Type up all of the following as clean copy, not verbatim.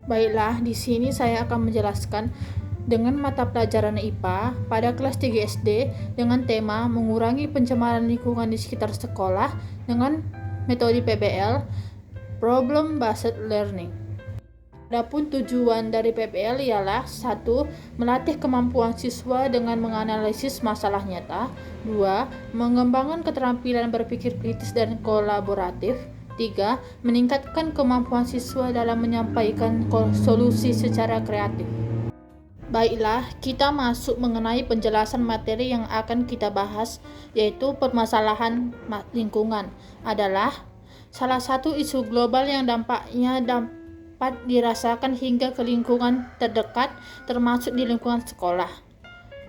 Baiklah, di sini saya akan menjelaskan dengan mata pelajaran IPA pada kelas 3 SD dengan tema mengurangi pencemaran lingkungan di sekitar sekolah dengan metode PBL, Problem Based Learning. Adapun tujuan dari PBL ialah 1. Melatih kemampuan siswa dengan menganalisis masalah nyata. 2. Mengembangkan keterampilan berpikir kritis dan kolaboratif. 3. Meningkatkan kemampuan siswa dalam menyampaikan solusi secara kreatif. Baiklah, kita masuk mengenai penjelasan materi yang akan kita bahas, yaitu permasalahan lingkungan adalah salah satu isu global yang dampaknya dapat dirasakan hingga ke lingkungan terdekat, termasuk di lingkungan sekolah.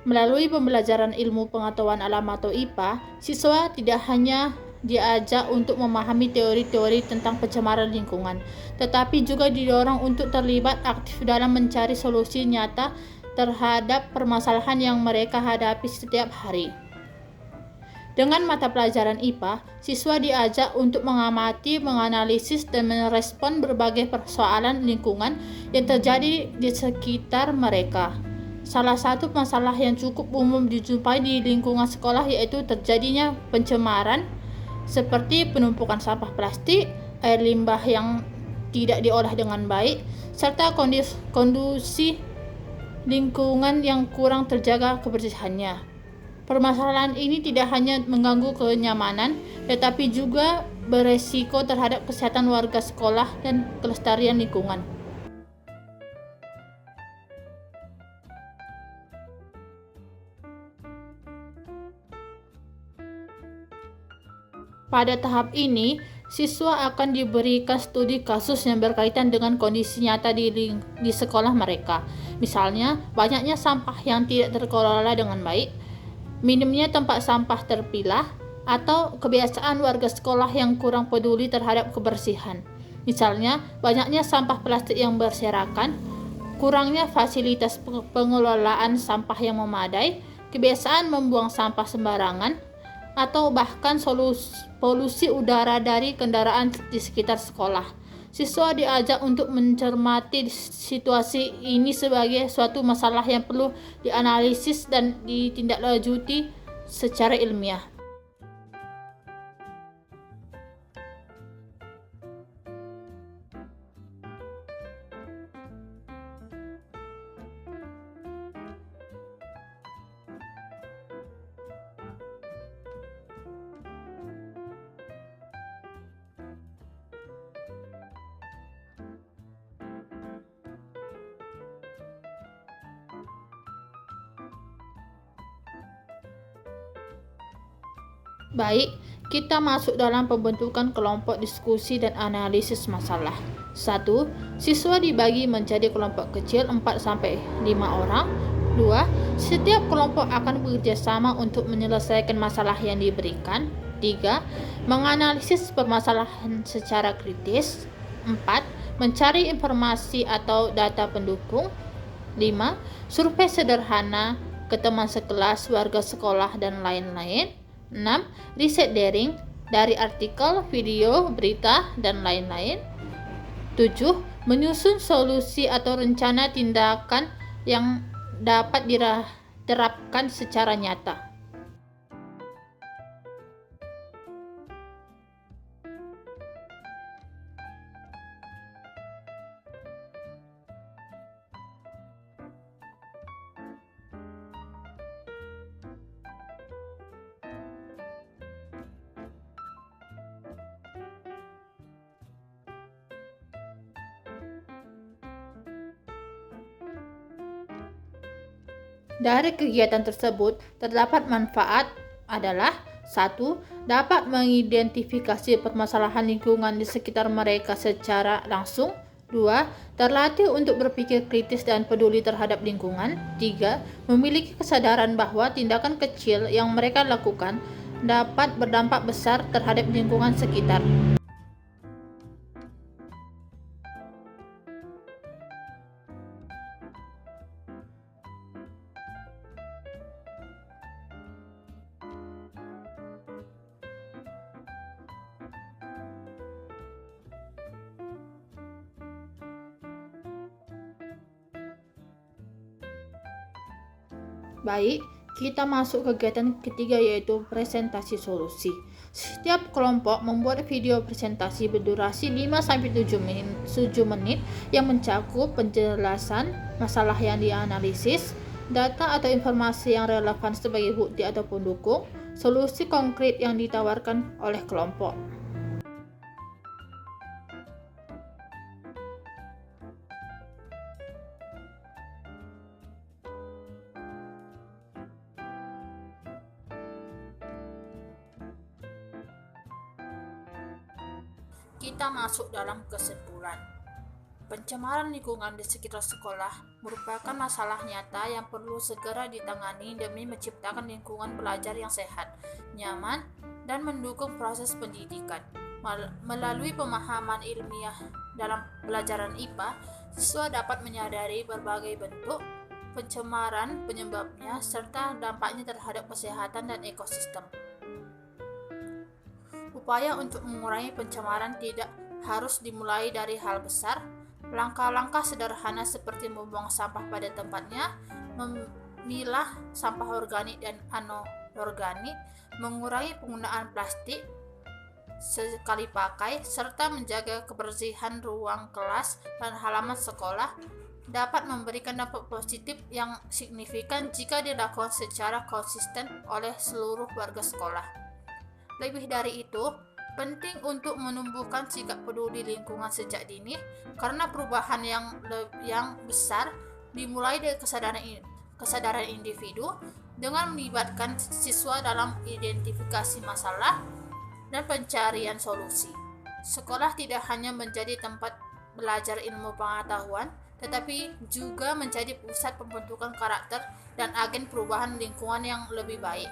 Melalui pembelajaran ilmu pengetahuan alam atau IPA, siswa tidak hanya diajak untuk memahami teori-teori tentang pencemaran lingkungan, tetapi juga didorong untuk terlibat aktif dalam mencari solusi nyata terhadap permasalahan yang mereka hadapi setiap hari. Dengan mata pelajaran IPA, siswa diajak untuk mengamati, menganalisis, dan merespon berbagai persoalan lingkungan yang terjadi di sekitar mereka. Salah satu masalah yang cukup umum dijumpai di lingkungan sekolah yaitu terjadinya pencemaran seperti penumpukan sampah plastik, air limbah yang tidak diolah dengan baik, serta kondisi lingkungan yang kurang terjaga kebersihannya. Permasalahan ini tidak hanya mengganggu kenyamanan, tetapi juga beresiko terhadap kesehatan warga sekolah dan kelestarian lingkungan. Pada tahap ini, siswa akan diberikan studi kasus yang berkaitan dengan kondisi nyata di sekolah mereka. Misalnya, banyaknya sampah yang tidak terkelola dengan baik, minimnya tempat sampah terpilah, atau kebiasaan warga sekolah yang kurang peduli terhadap kebersihan. Misalnya, banyaknya sampah plastik yang berserakan, kurangnya fasilitas pengelolaan sampah yang memadai, kebiasaan membuang sampah sembarangan, atau bahkan polusi udara dari kendaraan di sekitar sekolah. Siswa diajak untuk mencermati situasi ini sebagai suatu masalah yang perlu dianalisis dan ditindaklanjuti secara ilmiah. Baik, kita masuk dalam pembentukan kelompok diskusi dan analisis masalah. 1. Siswa dibagi menjadi kelompok kecil 4-5 orang. 2. Setiap kelompok akan bekerja sama untuk menyelesaikan masalah yang diberikan. 3. Menganalisis permasalahan secara kritis. 4. Mencari informasi atau data pendukung. 5. Survei sederhana ke teman sekelas, warga sekolah, dan lain-lain. 6. Riset daring dari artikel, video, berita, dan lain-lain. 7. Menyusun solusi atau rencana tindakan yang dapat diterapkan secara nyata. Dari kegiatan tersebut, terdapat manfaat adalah 1. Dapat mengidentifikasi permasalahan lingkungan di sekitar mereka secara langsung. 2. Terlatih untuk berpikir kritis dan peduli terhadap lingkungan. 3. Memiliki kesadaran bahwa tindakan kecil yang mereka lakukan dapat berdampak besar terhadap lingkungan sekitar. Baik, kita masuk kegiatan ketiga yaitu presentasi solusi. Setiap kelompok membuat video presentasi berdurasi 5-7 menit yang mencakup penjelasan masalah yang dianalisis, data atau informasi yang relevan sebagai bukti atau pendukung, solusi konkret yang ditawarkan oleh kelompok. Kita masuk dalam kesimpulan. Pencemaran lingkungan di sekitar sekolah merupakan masalah nyata yang perlu segera ditangani demi menciptakan lingkungan belajar yang sehat, nyaman, dan mendukung proses pendidikan. Melalui pemahaman ilmiah dalam pelajaran IPA, siswa dapat menyadari berbagai bentuk pencemaran, penyebabnya, serta dampaknya terhadap kesehatan dan ekosistem. Upaya untuk mengurangi pencemaran tidak harus dimulai dari hal besar. Langkah-langkah sederhana seperti membuang sampah pada tempatnya, memilah sampah organik dan anorganik, mengurangi penggunaan plastik sekali pakai, serta menjaga kebersihan ruang kelas dan halaman sekolah dapat memberikan dampak positif yang signifikan jika dilakukan secara konsisten oleh seluruh warga sekolah. Lebih dari itu, penting untuk menumbuhkan sikap peduli lingkungan sejak dini, karena perubahan yang besar dimulai dari kesadaran individu dengan melibatkan siswa dalam identifikasi masalah dan pencarian solusi. Sekolah tidak hanya menjadi tempat belajar ilmu pengetahuan, tetapi juga menjadi pusat pembentukan karakter dan agen perubahan lingkungan yang lebih baik.